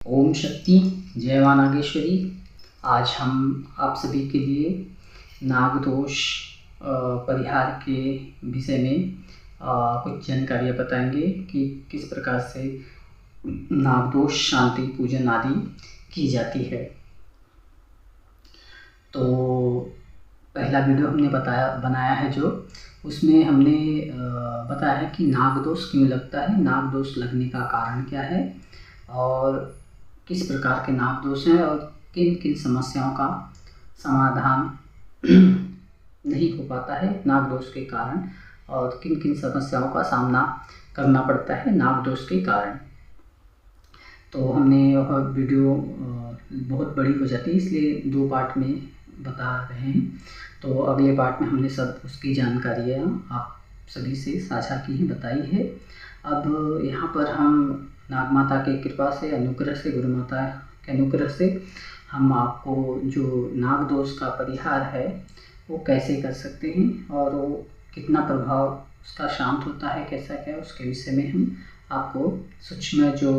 ओम शक्ति, जय मां नागेश्वरी। आज हम आप सभी के लिए नागदोष परिहार के विषय में कुछ जानकारियाँ बताएंगे कि किस प्रकार से नागदोष शांति पूजन आदि की जाती है। तो पहला वीडियो हमने बनाया है जो उसमें हमने बताया है कि नागदोष क्यों लगता है, नागदोष लगने का कारण क्या है और किस प्रकार के नागदोष हैं और किन किन समस्याओं का समाधान नहीं हो पाता है नागदोष के कारण और किन किन समस्याओं का सामना करना पड़ता है नागदोष के कारण। तो हमने वह वीडियो बहुत बड़ी हो जाती है, इसलिए 2 पार्ट में बता रहे हैं। तो अगले पार्ट में हमने सब उसकी जानकारियाँ आप सभी से साझा की ही बताई है। अब यहाँ पर हम नाग माता के कृपा से, अनुग्रह से, गुरु माता के अनुग्रह से हम आपको जो नागदोष का परिहार है वो कैसे कर सकते हैं और वो कितना प्रभाव उसका शांत होता है, कैसा क्या, उसके विषय में हम आपको सूक्ष्म जो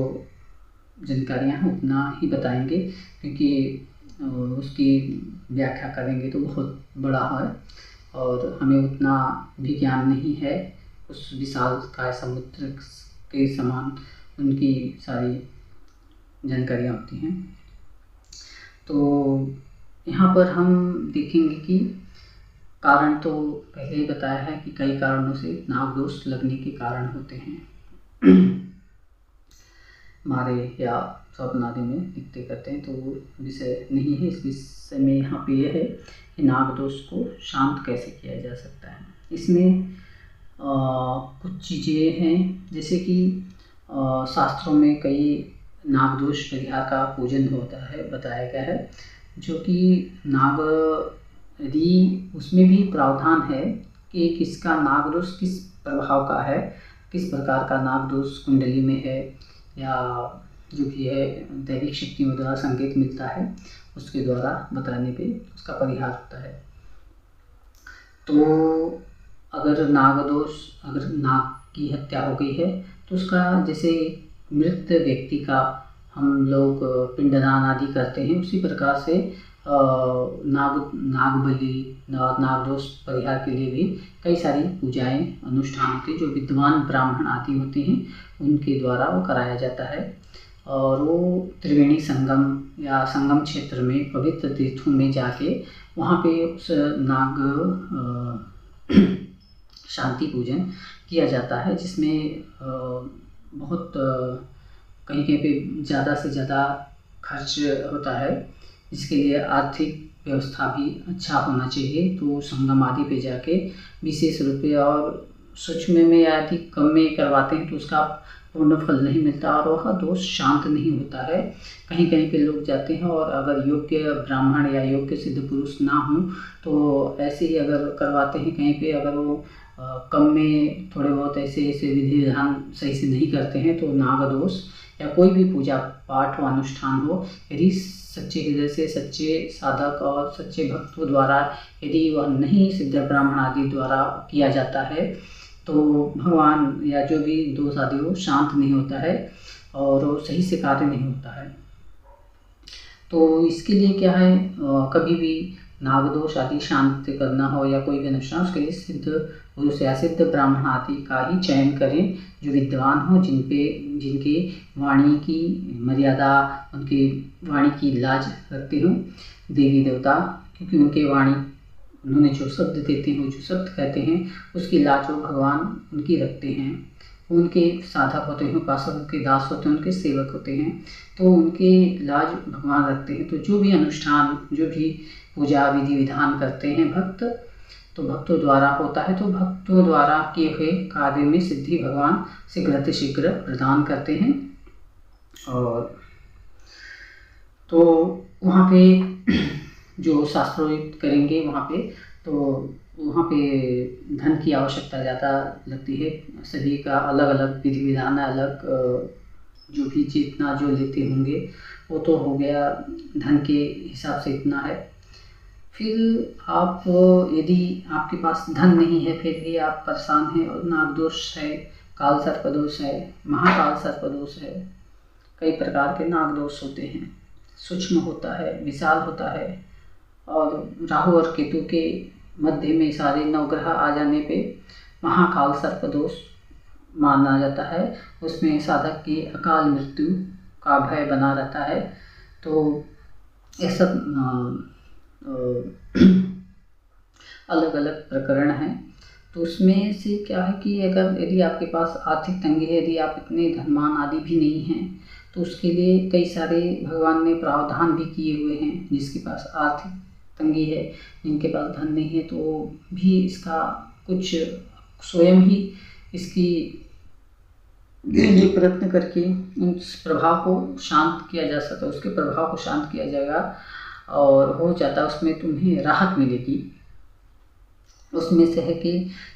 जानकारियाँ हैं उतना ही बताएंगे, क्योंकि उसकी व्याख्या करेंगे तो बहुत बड़ा है और हमें उतना भी ज्ञान नहीं है उस विशाल काय समुद्र के समान उनकी सारी जानकारियाँ होती हैं। तो यहाँ पर हम देखेंगे कि कारण तो पहले ही बताया है कि कई कारणों से नागदोष लगने के कारण होते हैं हमारे या स्वप्न आदि में दिखते करते हैं, तो वो विषय नहीं है। इस विषय में यहाँ पे यह है कि नागदोष को शांत कैसे किया जा सकता है। इसमें कुछ चीज़ें हैं, जैसे कि शास्त्रों में कई नागदोष परिहार का पूजन होता है, बताया गया है, जो कि यदि उसमें भी प्रावधान है कि किसका नागदोष किस प्रभाव का है, किस प्रकार का नागदोष कुंडली में है या जो भी है दैविक शक्तियों द्वारा संकेत मिलता है उसके द्वारा बताने पे उसका परिहार होता है। तो अगर नाग की हत्या हो गई है तो उसका, जैसे मृत व्यक्ति का हम लोग पिंडदान आदि करते हैं, उसी प्रकार से नागबलि, नागदोष परिहार के लिए भी कई सारी पूजाएं अनुष्ठान होते हैं जो विद्वान ब्राह्मण आदि होते हैं उनके द्वारा वो कराया जाता है। और वो त्रिवेणी संगम या संगम क्षेत्र में पवित्र तीर्थों में जाके वहाँ पे उस नाग शांति पूजन किया जाता है, जिसमें बहुत कहीं कहीं पे ज़्यादा से ज़्यादा खर्च होता है। इसके लिए आर्थिक व्यवस्था भी अच्छा होना चाहिए। तो संगम आदि पे जाके विशेष रुपये और सूक्ष्म में या अधिक कम में करवाते हैं तो उसका पूर्ण फल नहीं मिलता और वह दोष शांत नहीं होता है। कहीं कहीं पे लोग जाते हैं और अगर योग्य ब्राह्मण या योग्य सिद्ध पुरुष ना हो तो ऐसे ही अगर करवाते हैं कहीं पे, अगर वो कम में थोड़े बहुत ऐसे विधि विधान सही से नहीं करते हैं तो नागदोष या कोई भी पूजा पाठ व अनुष्ठान हो, यदि सच्चे हृदय से सच्चे साधक और सच्चे भक्तों द्वारा यदि वह नहीं सिद्ध ब्राह्मण आदि द्वारा किया जाता है तो भगवान या जो भी दोष आदि वो शांत नहीं होता है और वो सही से कार्य नहीं होता है। तो इसके लिए क्या है, कभी भी नागदोष आदि शांत करना हो या कोई भी अनुष्ठान, उसके लिए सिद्ध पुरुष या सिद्ध ब्राह्मण आदि का ही चयन करें जो विद्वान हो, जिनके वाणी की मर्यादा, उनकी वाणी की लाज रखते हों देवी देवता, क्योंकि उनके वाणी उन्होंने जो शब्द देते हैं, जो शब्द कहते हैं, उसकी लाज वो भगवान उनकी रखते हैं। उनके साधक होते हैं, उपासक उनके दास होते हैं, उनके सेवक होते हैं, तो उनकी लाज भगवान रखते हैं। तो जो भी अनुष्ठान, जो भी पूजा विधि विधान करते हैं भक्त, तो भक्तों द्वारा होता है, तो भक्तों द्वारा किए हुए कार्य में सिद्धि भगवान शीघ्र प्रदान करते हैं। और तो वहाँ पे जो शास्त्रोक्त करेंगे वहाँ पे, तो वहाँ पे धन की आवश्यकता ज़्यादा लगती है। सभी का अलग अलग विधि विधान है, अलग जो भी जितना जो लेते होंगे वो तो हो गया, धन के हिसाब से इतना है। फिर आप यदि आपके पास धन नहीं है फिर भी आप परेशान हैं और नागदोष है, काल सर्पदोष है, महाकाल सर्पदोष है, कई प्रकार के नाग दोष होते हैं। सूक्ष्म होता है, विशाल होता है, और राहु और केतु के मध्य में सारे नवग्रह आ जाने पे महाकाल सर्प दोष माना जाता है। उसमें साधक की अकाल मृत्यु का भय बना रहता है। तो ये सब अलग अलग प्रकरण हैं। तो उसमें से क्या है कि यदि आपके पास आर्थिक तंगी है, यदि आप इतने धनवान आदि भी नहीं हैं, तो उसके लिए कई सारे भगवान ने प्रावधान भी किए हुए हैं। जिसके पास आर्थिक तंगी है, जिनके पास धन नहीं है, तो भी इसका कुछ स्वयं ही इसकी प्रयत्न करके उस प्रभाव को शांत किया जा सकता है, उसके प्रभाव को शांत किया जाएगा और हो जाता है। उसमें तुम्हें राहत मिलेगी। उसमें से है कि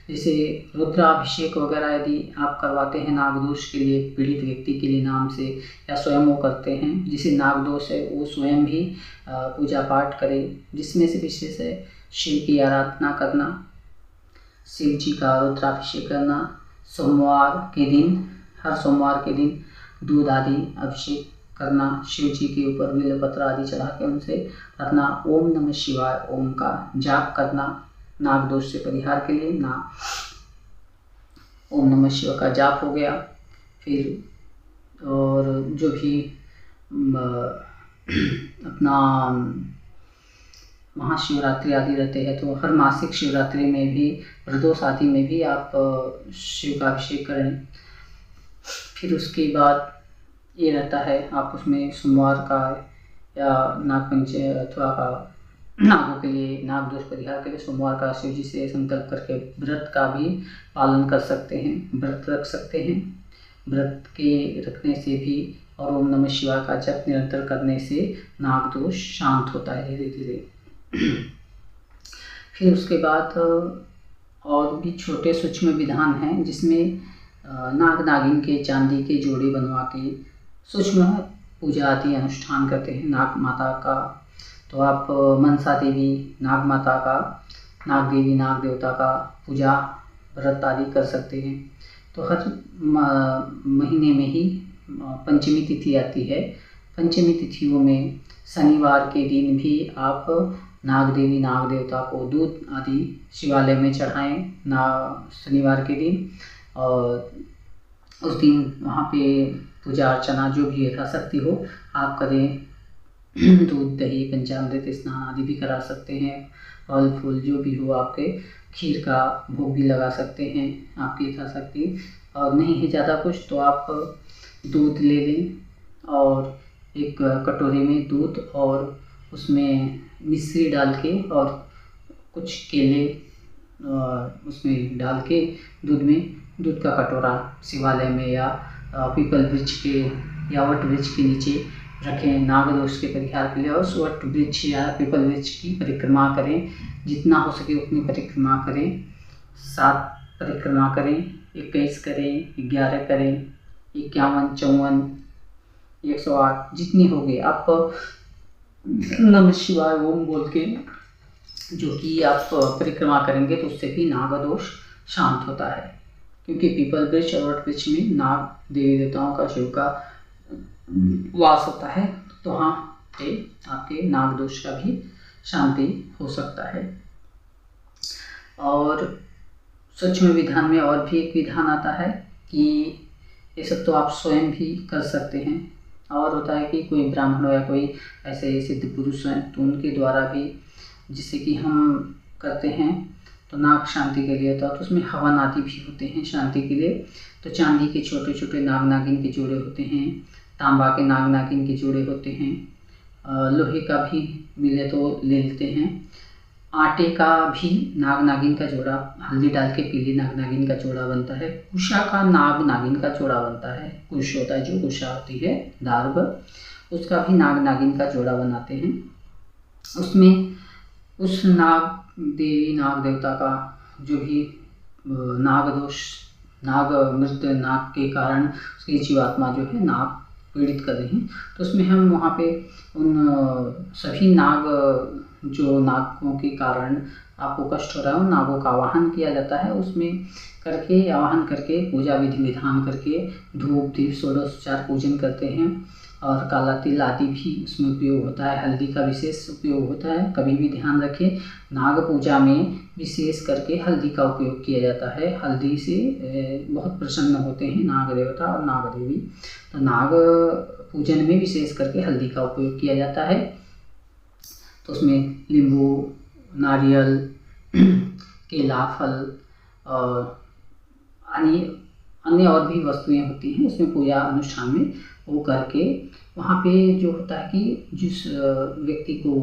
जैसे रुद्राभिषेक वगैरह यदि आप करवाते हैं नागदोष के लिए, पीड़ित व्यक्ति के लिए नाम से, या स्वयं वो करते हैं, जिसे नागदोष है वो स्वयं भी पूजा पाठ करे। जिसमें से विशेष है शिव की आराधना करना, शिव जी का रुद्राभिषेक करना, सोमवार के दिन, हर सोमवार के दिन दूध आदि अभिषेक करना, शिव जी के ऊपर बेलपत्र आदि चढ़ा के उनसे रखना, ओम नमः शिवाय ओम का जाप करना नाग दोष से परिहार के लिए। ओम नमः शिवाय का जाप हो गया। फिर और जो भी अपना महाशिवरात्रि आदि रहते हैं, तो हर मासिक शिवरात्रि में भी, प्रदोष आदि में भी आप शिव का अभिषेक करें। फिर उसके बाद ये रहता है, आप उसमें सोमवार का या नागपंचमी अथवा का नागों के लिए, नाग दोष परिहार के लिए सोमवार का शिव जी से संकल्प करके व्रत का भी पालन कर सकते हैं, व्रत रख सकते हैं। व्रत के रखने से भी और ओम नमः शिवाय का जप निरंतर करने से नाग दोष शांत होता है धीरे धीरे। फिर उसके बाद और भी छोटे सूक्ष्म विधान हैं, जिसमें नाग नागिन के चांदी के जोड़े बनवा के सूक्ष्म पूजा आदि अनुष्ठान करते हैं नाग माता का। तो आप मनसा देवी, नाग माता का, नाग देवी, नाग देवता का पूजा व्रत आदि कर सकते हैं। तो हर महीने में ही पंचमी तिथि आती है। पंचमी तिथियों में शनिवार के दिन भी आप नाग देवी, नाग देवता को दूध आदि शिवालय में चढ़ाएं शनिवार के दिन, और उस दिन वहाँ पे पूजा अर्चना जो भी यथाशक्ति हो आप करें। दूध, दही, पंचामृत स्नान आदि भी करा सकते हैं। फल फूल जो भी हो, आपके खीर का भोग भी लगा सकते हैं आपकी यथाशक्ति। और नहीं है ज़्यादा कुछ तो आप दूध ले लें और एक कटोरे में दूध और उसमें मिश्री डाल के और कुछ केले उसमें डाल के दूध का कटोरा शिवालय में या पीपल वृक्ष के या वट वृक्ष के नीचे रखें नाग दोष के परिहार के लिए। और उस वट वृक्ष या पीपल वृक्ष की परिक्रमा करें, जितना हो सके उतनी परिक्रमा करें। 7 परिक्रमा करें, 21 करें, 11 करें, 51, 54, 108 जितनी होगी आप नमः शिवाय ओम बोल के जो कि आप परिक्रमा करेंगे, तो उससे भी नाग दोष शांत होता है। क्योंकि पीपल वृक्ष और वट वृक्ष में नाग देवी देवताओं का, शिव का वास होता है, तो वहाँ पे आपके नाग दोष का भी शांति हो सकता है। और सूक्ष्म विधान में और भी एक विधान आता है कि ये सब तो आप स्वयं भी कर सकते हैं। और होता है कि कोई ब्राह्मण या कोई ऐसे सिद्ध पुरुष हैं, तो उनके द्वारा भी, जिससे कि हम करते हैं तो नाग शांति के लिए होता है। तो उसमें हवन आदि भी होते हैं शांति के लिए। तो चांदी के छोटे छोटे नाग नागिन के जोड़े होते हैं, तांबा के नाग नागिन के जोड़े होते हैं, लोहे का भी मिले तो ले लेते हैं, आटे का भी नाग नागिन का जोड़ा, हल्दी डाल के पीली नाग नागिन का जोड़ा बनता है, कुशा का नाग नागिन का जोड़ा बनता है, कुश होता है जो कुशा होती है दार्भ, उसका भी नाग नागिन का जोड़ा बनाते हैं। उसमें उस नाग देवी नाग देवता का जो भी नाग दोष, नाग मृत नाग के कारण उसकी जीवात्मा जो है नाग पीड़ित कर रही हैं, तो उसमें हम वहाँ पे उन सभी नाग जो नागों के कारण आपको कष्ट हो रहा है उन नागों का आवाहन किया जाता है। उसमें करके आवाहन करके पूजा विधि विधान करके धूप दीप षोडशोपचार पूजन करते हैं। और काला तिल आदि भी उसमें उपयोग होता है। हल्दी का विशेष उपयोग होता है। कभी भी ध्यान रखें, नाग पूजा में विशेष करके हल्दी का उपयोग किया जाता है। हल्दी से बहुत प्रसन्न होते हैं नाग देवता और नाग देवी। तो नाग पूजन में विशेष करके हल्दी का उपयोग किया जाता है। तो उसमें नींबू, नारियल, केला, फल और अन्य और भी वस्तुएं होती हैं उसमें पूजा अनुष्ठान में वो करके वहाँ पे जो होता है कि जिस व्यक्ति को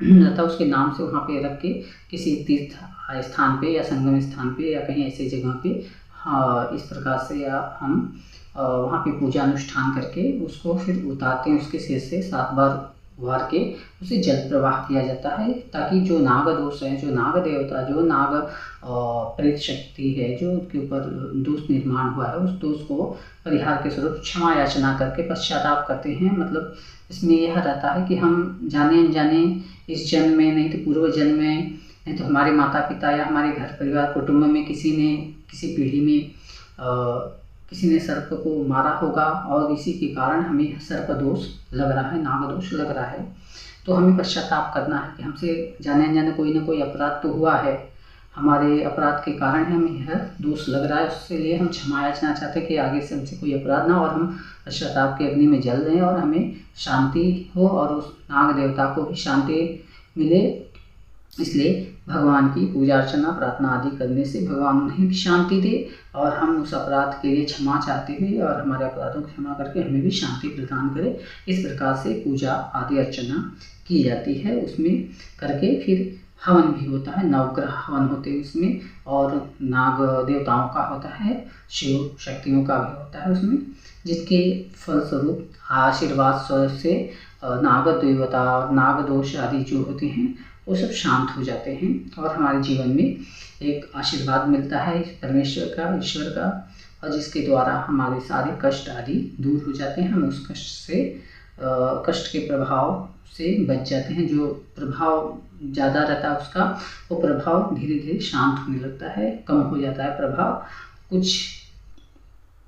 रहता है उसके नाम से वहाँ पे रख के किसी तीर्थ स्थान पे या संगम स्थान पे या कहीं ऐसे जगह पे, हाँ, इस प्रकार से हम वहाँ पे पूजा अनुष्ठान करके उसको फिर उतारते हैं। उसके सिर से 7 बार वार के उसे जल प्रवाह किया जाता है, ताकि जो नाग दोष है, जो नाग देवता, जो नाग प्रेत शक्ति है, जो उसके ऊपर दोष निर्माण हुआ है, उस दोष को परिहार के स्वरूप क्षमा याचना करके पश्चाताप करते हैं। मतलब इसमें यह रहता है कि हम जाने अनजाने इस जन्म में, नहीं तो पूर्व जन्म में, नहीं तो हमारे माता पिता या हमारे घर परिवार कुटुंब में किसी ने किसी पीढ़ी में किसी ने सर्प को मारा होगा और इसी के कारण हमें सर्प दोष लग रहा है, नाग दोष लग रहा है। तो हमें पश्चाताप करना है कि हमसे जाने अनजाने कोई ना कोई अपराध तो हुआ है, हमारे अपराध के कारण हमें यह दोष लग रहा है। उसके लिए हम क्षमा याचना चाहते हैं कि आगे से हमसे कोई अपराध ना हो और हम पश्चाताप के अग्नि में जल दें और हमें शांति हो और उस नाग देवता को भी शांति मिले। इसलिए भगवान की पूजा अर्चना प्रार्थना आदि करने से भगवान उन्हें भी शांति दे और हम उस अपराध के लिए क्षमा चाहते हुए और हमारे अपराधों को क्षमा करके हमें भी शांति प्रदान करे। इस प्रकार से पूजा आदि अर्चना की जाती है। उसमें करके फिर हवन भी होता है, नवग्रह हवन होते हैं उसमें, और नाग देवताओं का होता है, शिव शक्तियों का भी होता है उसमें, जिसके फलस्वरूप आशीर्वाद स्वरूप से नाग देवता और नाग दोष आदि जो होते हैं वो सब शांत हो जाते हैं और हमारे जीवन में एक आशीर्वाद मिलता है परमेश्वर का, ईश्वर का, और जिसके द्वारा हमारे सारे कष्ट आदि दूर हो जाते हैं। हम उस कष्ट के प्रभाव से बच जाते हैं। जो प्रभाव ज़्यादा रहता है उसका, वो प्रभाव धीरे धीरे शांत होने लगता है, कम हो जाता है प्रभाव। कुछ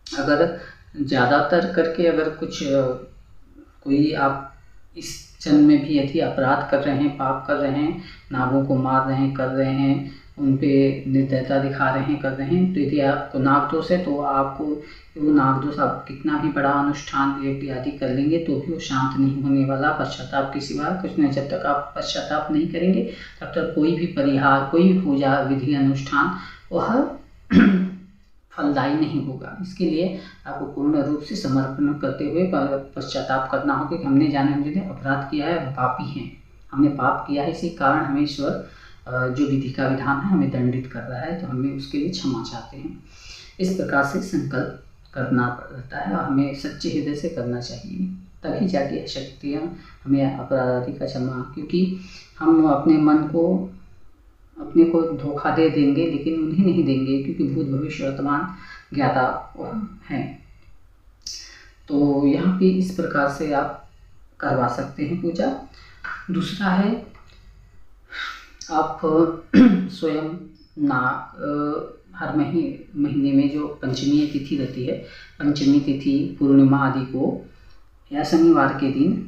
अगर ज़्यादातर करके अगर कुछ कोई आप इस जन्म में भी यदि अपराध कर रहे हैं, पाप कर रहे हैं, नागों को मार रहे हैं, कर रहे हैं, उन पे निर्दयता दिखा रहे हैं, कर रहे हैं, तो यदि आपको नाग दोष है तो आपको वो नाग दोष आप कितना भी बड़ा अनुष्ठान यज्ञ आदि कर लेंगे तो भी वो शांत नहीं होने वाला। पश्चाताप के सिवा कुछ नहीं। जब तक आप पश्चाताप नहीं करेंगे तब तक कोई भी परिहार, कोई भी पूजा विधि अनुष्ठान वह फलदायी नहीं होगा। इसके लिए आपको पूर्ण रूप से समर्पण करते हुए पश्चाताप करना होगा कि हमने जाने अनजाने अपराध किया है, हम पापी हैं, हमने पाप किया है, इसी कारण हमें ईश्वर जो विधि का विधान है हमें दंडित कर रहा है, तो हमें उसके लिए क्षमा चाहते हैं। इस प्रकार से संकल्प करना रहता है और हमें सच्चे हृदय से करना चाहिए, तभी जाके शक्तियाँ हमें अपराध आदि का क्षमा, क्योंकि हम अपने मन को अपने को धोखा दे देंगे लेकिन उन्हें नहीं देंगे, क्योंकि भूत भविष्य वर्तमान ज्ञाता हैं। तो यहाँ पे इस प्रकार से आप करवा सकते हैं पूजा। दूसरा है आप स्वयं हर महीने में जो पंचमी तिथि रहती है, पंचमी तिथि, पूर्णिमा आदि को या शनिवार के दिन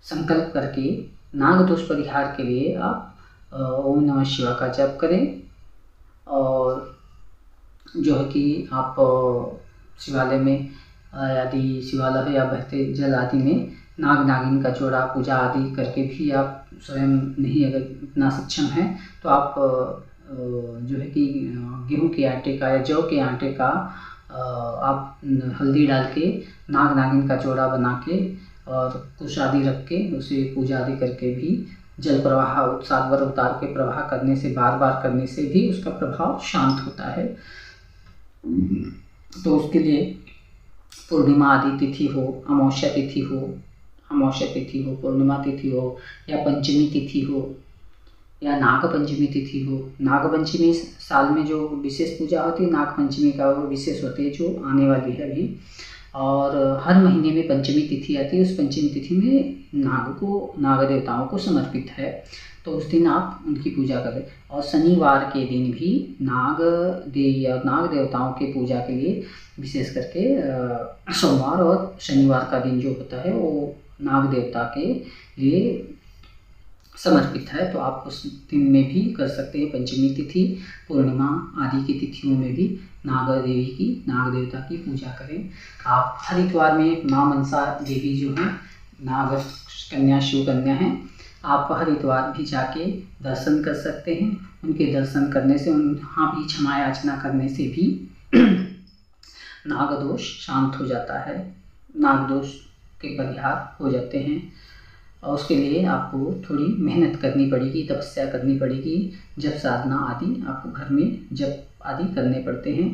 संकल्प करके नाग दोष परिहार के लिए आप ओम नमः शिवाय का जप करें, और जो है कि आप शिवालय में यदि शिवालय या बहते जल आदि में नाग नागिन का जोड़ा पूजा आदि करके भी आप स्वयं नहीं अगर इतना सक्षम है तो आप जो है कि गेहूं के आटे का या जौ के आटे का आप हल्दी डाल के नाग नागिन का जोड़ा बना के और कुछ आदि रख के उसे पूजा आदि करके भी जल प्रवाह 7 बार उतार के प्रवाह करने से, बार बार करने से भी उसका प्रभाव शांत होता है। तो उसके लिए पूर्णिमा आदि तिथि हो, अमावस्या तिथि हो, पूर्णिमा तिथि हो या पंचमी तिथि हो या नाग पंचमी तिथि हो। नाग पंचमी साल में जो विशेष पूजा होती है, नाग पंचमी का वो विशेष होती है जो आने वाली है अभी। और हर महीने में पंचमी तिथि आती है, उस पंचमी तिथि में नाग देवताओं को समर्पित है, तो उस दिन आप उनकी पूजा करें। और शनिवार के दिन भी नाग देवताओं के पूजा के लिए विशेष करके सोमवार और शनिवार का दिन जो होता है वो नाग देवता के लिए समर्पित है, तो आप उस दिन में भी कर सकते हैं। पंचमी तिथि, पूर्णिमा आदि की तिथियों में भी नाग देवता की पूजा करें। आप हरिद्वार में माँ मनसा देवी जो है नाग कन्या शिव कन्या हैं, आप हरिद्वार भी जाके दर्शन कर सकते हैं। उनके दर्शन करने से, वहाँ भी क्षमा याचना करने से भी नाग दोष शांत हो जाता है, नाग दोष के परिहार हो जाते हैं। और उसके लिए आपको थोड़ी मेहनत करनी पड़ेगी, तपस्या करनी पड़ेगी, जप साधना आदि आपको घर में जप आदि करने पड़ते हैं।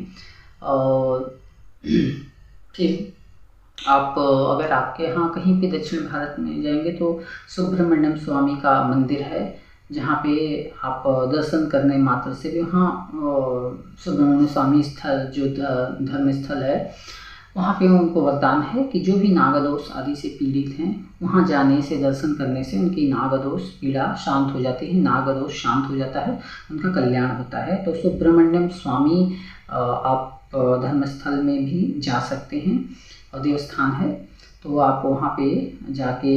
और फिर आप अगर आपके यहाँ कहीं पे दक्षिण भारत में जाएंगे तो सुब्रमण्यम स्वामी का मंदिर है, जहाँ पे आप दर्शन करने मात्र से भी वहाँ सुब्रमण्यम स्वामी स्थल जो धर्म स्थल है, वहाँ पे उनको वरदान है कि जो भी नागदोष आदि से पीड़ित हैं, वहाँ जाने से, दर्शन करने से उनकी नागदोष पीड़ा शांत हो जाती है, नागदोष शांत हो जाता है, उनका कल्याण होता है। तो सुब्रमण्यम स्वामी आप धर्मस्थल में भी जा सकते हैं और देवस्थान है, तो आप वहाँ पे जाके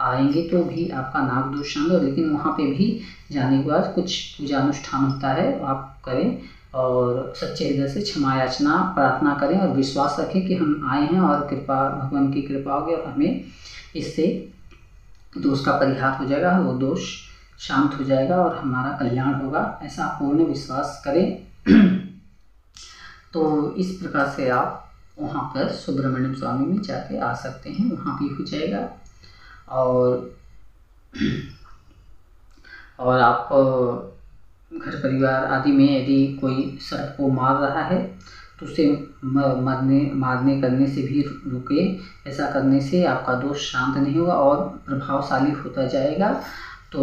आएंगे तो भी आपका नाग दोष शांत हो। लेकिन वहाँ पे भी जाने के बाद कुछ पूजा अनुष्ठान होता है, आप करें और सच्चे हृदय से क्षमा याचना प्रार्थना करें और विश्वास रखें कि हम आए हैं और भगवान की कृपा होगी और हमें इससे दोष का परिहार हो जाएगा, वो दोष शांत हो जाएगा और हमारा कल्याण होगा, ऐसा पूर्ण विश्वास करें। तो इस प्रकार से आप वहाँ पर सुब्रमण्यम स्वामी में जाके आ सकते हैं, वहाँ भी हो जाएगा। और आप घर परिवार आदि में यदि कोई सर्प को मार रहा है तो उसे मारने करने से भी रुके, ऐसा करने से आपका दोष शांत नहीं होगा और प्रभावशाली होता जाएगा। तो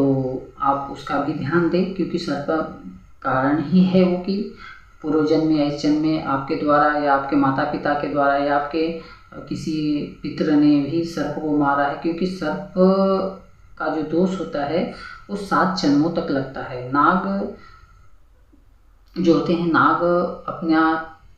आप उसका भी ध्यान दें, क्योंकि सर्प कारण ही है वो कि पूर्वजन्म में, इस जन्म में आपके द्वारा या आपके माता पिता के द्वारा या आपके किसी पितर ने भी सर्प को मारा है, क्योंकि सर्प का जो दोष होता है वो 7 जन्मों तक लगता है। नाग जो होते हैं, नाग अपना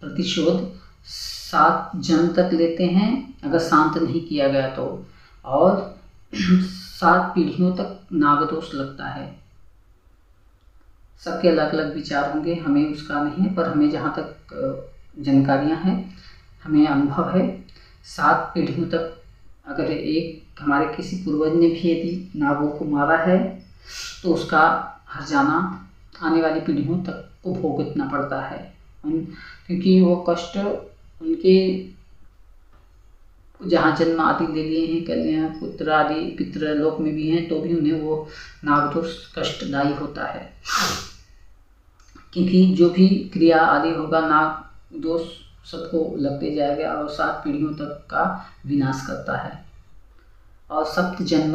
प्रतिशोध 7 जन्म तक लेते हैं अगर शांत नहीं किया गया तो, और 7 पीढ़ियों तक नाग दोष लगता है। सबके अलग अलग विचार होंगे, हमें उसका नहीं है, पर हमें जहाँ तक जानकारियाँ हैं, हमें अनुभव है, 7 पीढ़ियों तक अगर एक हमारे किसी पूर्वज ने भी यदि नागों को मारा है तो उसका हर्जाना आने वाली पीढ़ियों तक को भुगतना पड़ता है, क्योंकि वो कष्ट उनके जहाँ जन्म आदि ले लिए हैं, कन्या पुत्र आदि पितृलोक में भी हैं, तो भी उन्हें वो नागदोष कष्टदायी होता है, क्योंकि जो भी क्रिया आदि होगा नाग दोष सबको लगते जाएगा और 7 पीढ़ियों तक का विनाश करता है और 7 जन्म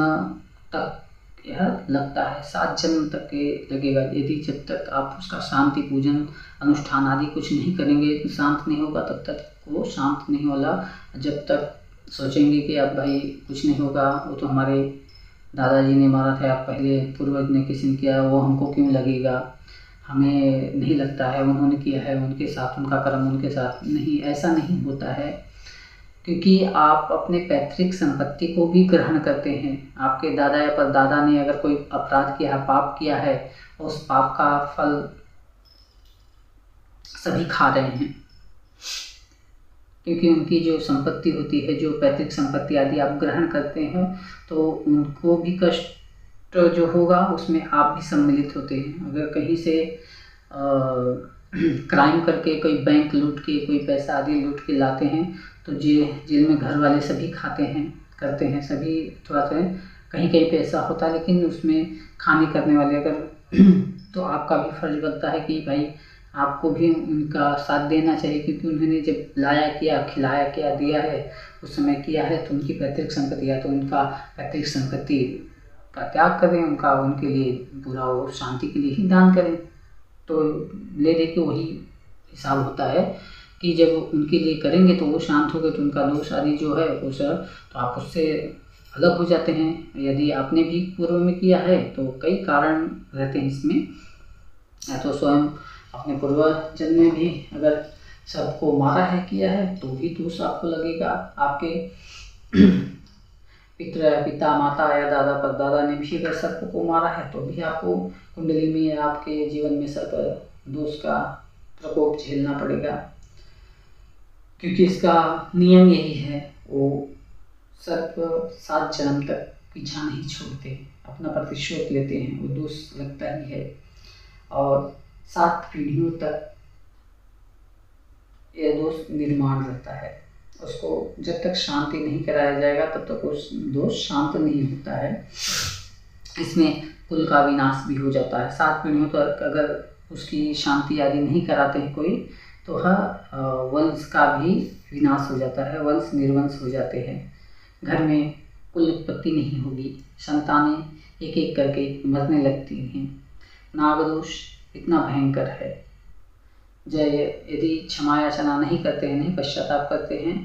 तक यह लगता है, 7 जन्म तक के लगेगा। यदि जब तक आप उसका शांति पूजन अनुष्ठान आदि कुछ नहीं करेंगे तो शांत नहीं होगा, तब तक वो शांत नहीं होला। जब तक सोचेंगे कि अब भाई कुछ नहीं होगा, वो तो हमारे दादाजी ने मारा था, आप पहले पूर्वज ने किसी ने किया, वो हमको क्यों लगेगा, हमें नहीं लगता है, उन्होंने किया है, उनके साथ उनका कर्म उनके साथ नहीं, ऐसा नहीं होता है। क्योंकि आप अपने पैतृक संपत्ति को भी ग्रहण करते हैं। आपके दादा या परदादा ने अगर कोई अपराध किया है, पाप किया है, उस पाप का फल सभी खा रहे हैं, क्योंकि उनकी जो संपत्ति होती है, जो पैतृक संपत्ति आदि आप ग्रहण करते हैं, तो उनको भी कष्ट जो होगा उसमें आप भी सम्मिलित होते हैं। अगर कहीं से क्राइम करके कोई बैंक लूट के, कोई पैसा आदि लूट के लाते हैं तो जेल में घर वाले सभी खाते हैं, करते हैं, सभी थोड़ा सा कहीं कहीं पे ऐसा होता है, लेकिन उसमें खाने करने वाले अगर तो आपका भी फर्ज बनता है कि भाई आपको भी उनका साथ देना चाहिए, क्योंकि उन्होंने जब लाया किया, खिलाया किया, दिया है, उस समय किया है, तो उनकी पैतृक संपत्ति है, तो उनका पैतृक संपत्ति का त्याग करें, उनके लिए पूरा वो शांति के लिए ही दान करें। तो ले दे के वही हिसाब होता है कि जब उनके लिए करेंगे तो वो शांत हो गए तो उनका दोष आदि जो है वो सब तो आप उससे अलग हो जाते हैं। यदि आपने भी पूर्व में किया है तो कई कारण रहते हैं इसमें, या तो स्वयं अपने पूर्व जन्म में भी अगर सबको मारा है किया है तो भी दोष आपको लगेगा। आपके पिता माता या दादा परदादा ने भी अगर सर्प को मारा है तो भी आपको कुंडली में या आपके जीवन में सर्प दोष का प्रकोप झेलना पड़ेगा, क्योंकि इसका नियम यही है, वो सर्प 7 जन्म तक पीछा नहीं छोड़ते, अपना प्रतिशोध लेते हैं, वो दोष लगता ही है और 7 पीढ़ियों तक यह दोष निर्माण रहता है। उसको जब तक शांति नहीं कराया जाएगा तब तक उस दोष शांत नहीं होता है। इसमें कुल का विनाश भी हो जाता है। 7 पीढ़ियों तक अगर उसकी शांति आदि नहीं कराते हैं कोई तो वंश का भी विनाश हो जाता है, वंश निर्वंश हो जाते हैं, घर में कुल उत्पत्ति नहीं होगी, संतानें एक एक करके मरने लगती हैं। नागदोष इतना भयंकर है, यदि क्षमा याचना नहीं करते हैं, नहीं पश्चाताप करते हैं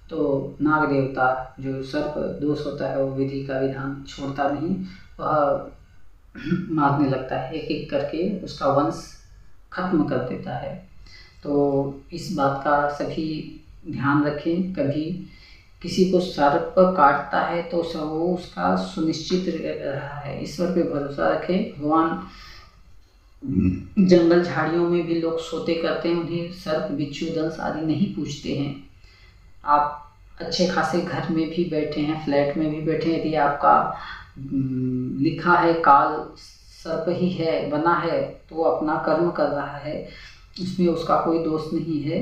तो नाग देवता जो सर्प दोष होता है वो विधि का विधान छोड़ता नहीं, वह मारने लगता है, एक एक करके उसका वंश खत्म कर देता है। तो इस बात का सभी ध्यान रखें, कभी किसी को सर्प काटता है तो वो उसका सुनिश्चित रहा है, ईश्वर पे भरोसा रखें। भगवान जंगल झाड़ियों में भी लोग सोते करते हैं, उन्हें सर्प बिच्छू दंश आदि नहीं पूछते हैं। आप अच्छे खासे घर में भी बैठे हैं, फ्लैट में भी बैठे हैं, यदि आपका लिखा है काल सर्प ही है बना है तो वो अपना कर्म कर रहा है, उसमें उसका कोई दोष नहीं है,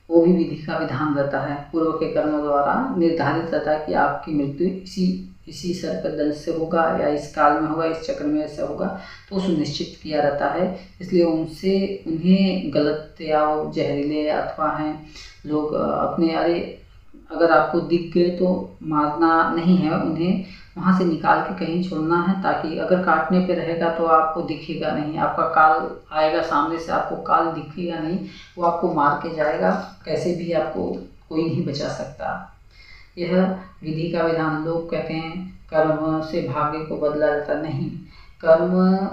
वो भी विधि का विधान रहता है, पूर्व के कर्मों द्वारा निर्धारित रहता है कि आपकी मृत्यु इसी सर्प दंश से होगा या इस काल में होगा, इस चक्र में ऐसा होगा, तो सुनिश्चित किया रहता है। इसलिए उन्हें गलत या जहरीले अथवा हैं लोग अपने अगर आपको दिख गए तो मारना नहीं है, उन्हें वहाँ से निकाल के कहीं छोड़ना है, ताकि अगर काटने पे रहेगा तो आपको दिखेगा नहीं, आपका काल आएगा सामने से, आपको काल दिखेगा नहीं, वो आपको मार के जाएगा, कैसे भी आपको कोई नहीं बचा सकता। यह विधि का विधान। लोग कहते हैं कर्म से भाग्य को बदला जाता, नहीं, कर्म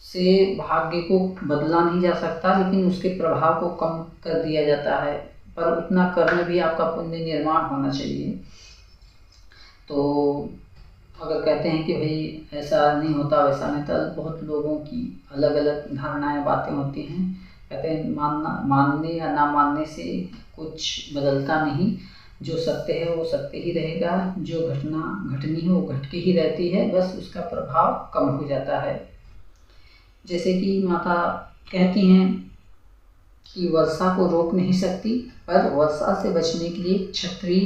से भाग्य को बदला नहीं जा सकता, लेकिन उसके प्रभाव को कम कर दिया जाता है, पर उतना कर्म भी आपका पुण्य निर्माण होना चाहिए। तो अगर कहते हैं कि भाई ऐसा नहीं होता वैसा नहीं, तो बहुत लोगों की अलग अलग धारणाएं बातें होती हैं। कहते हैं मानने या ना मानने से कुछ बदलता नहीं, जो सत्य है वो सत्य ही रहेगा, जो घटना घटनी है वो घट के ही रहती है, बस उसका प्रभाव कम हो जाता है। जैसे कि माता कहती हैं कि वर्षा को रोक नहीं सकती, पर वर्षा से बचने के लिए छतरी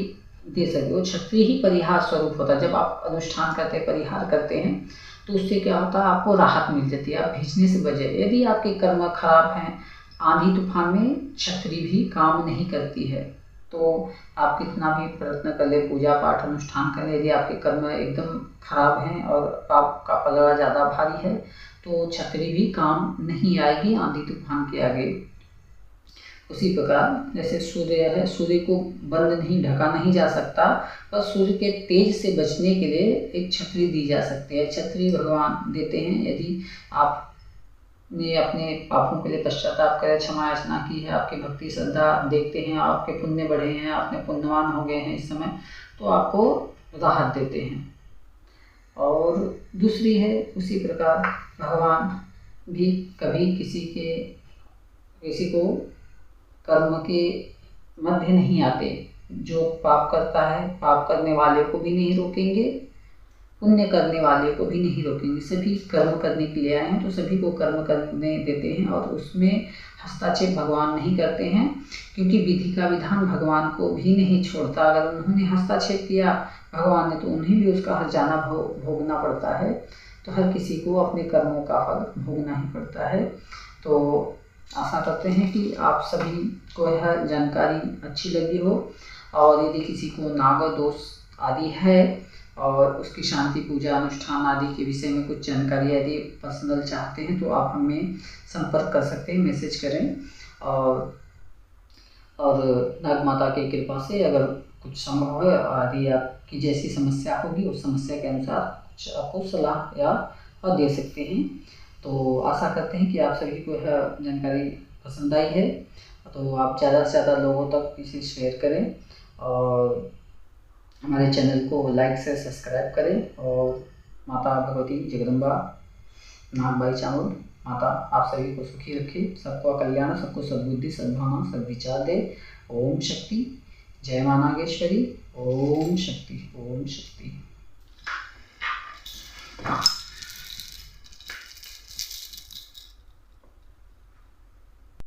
दे सकते हो। छतरी ही परिहार स्वरूप होता है। जब आप अनुष्ठान करते हैं, परिहार करते हैं, तो उससे क्या होता है, आपको राहत मिल जाती है, आप भीजने से बचे। यदि आपके कर्म खराब हैं, आंधी तूफान में छतरी भी काम नहीं करती है, तो आप कितना भी प्रयत्न कर ले, पूजा पाठ अनुष्ठान करें, यदि आपके कर्म एकदम खराब हैं और पाप का पलड़ा ज़्यादा भारी है तो छतरी भी काम नहीं आएगी आंधी तूफान के आगे। उसी प्रकार जैसे सूर्य है, सूर्य को बंद नहीं ढका नहीं जा सकता, पर सूर्य के तेज से बचने के लिए एक छतरी दी जा सकती है। छतरी भगवान देते हैं। यदि आपने अपने पापों के लिए पश्चाताप करे, क्षमा याचना की है, आपकी भक्ति श्रद्धा देखते हैं, आपके पुण्य बढ़े हैं, आपने पुण्यवान हो गए हैं इस समय, तो आपको राहत देते हैं। और दूसरी है उसी प्रकार भगवान भी कभी किसी को कर्म के मध्य नहीं आते। जो पाप करता है, पाप करने वाले को भी नहीं रोकेंगे, पुण्य करने वाले को भी नहीं रोकेंगे। सभी कर्म करने के लिए आए हैं तो सभी को कर्म करने देते हैं, और उसमें हस्तक्षेप भगवान नहीं करते हैं, क्योंकि विधि का विधान भगवान को भी नहीं छोड़ता। अगर उन्होंने हस्तक्षेप किया भगवान ने, तो उन्हें भी उसका हर्जाना भोगना पड़ता है। तो हर किसी को अपने कर्मों का फल भोगना ही पड़ता है। तो आशा करते हैं कि आप सभी को यह जानकारी अच्छी लगी हो, और यदि किसी को नाग दोष आदि है और उसकी शांति पूजा अनुष्ठान आदि के विषय में कुछ जानकारी यदि पर्सनल चाहते हैं तो आप हमें संपर्क कर सकते हैं, मैसेज करें। और और नाग माता की कृपा से अगर कुछ संभव है, यदि आपकी जैसी समस्या होगी उस समस्या के अनुसार कुछ आपको सलाह या दे सकते हैं। तो आशा करते हैं कि आप सभी को यह जानकारी पसंद आई है, तो आप ज़्यादा से ज़्यादा लोगों तक इसे शेयर करें और हमारे चैनल को लाइक से सब्सक्राइब करें। और माता भगवती जगदम्बा नागबाई चामुंड माता आप सभी को सुखी रखे, सबका कल्याण, सबको सद्बुद्धि, सद्भावना, सद्विचार दे। ओम शक्ति। जय मां नागेश्वरी। ओम शक्ति। ओम शक्ति।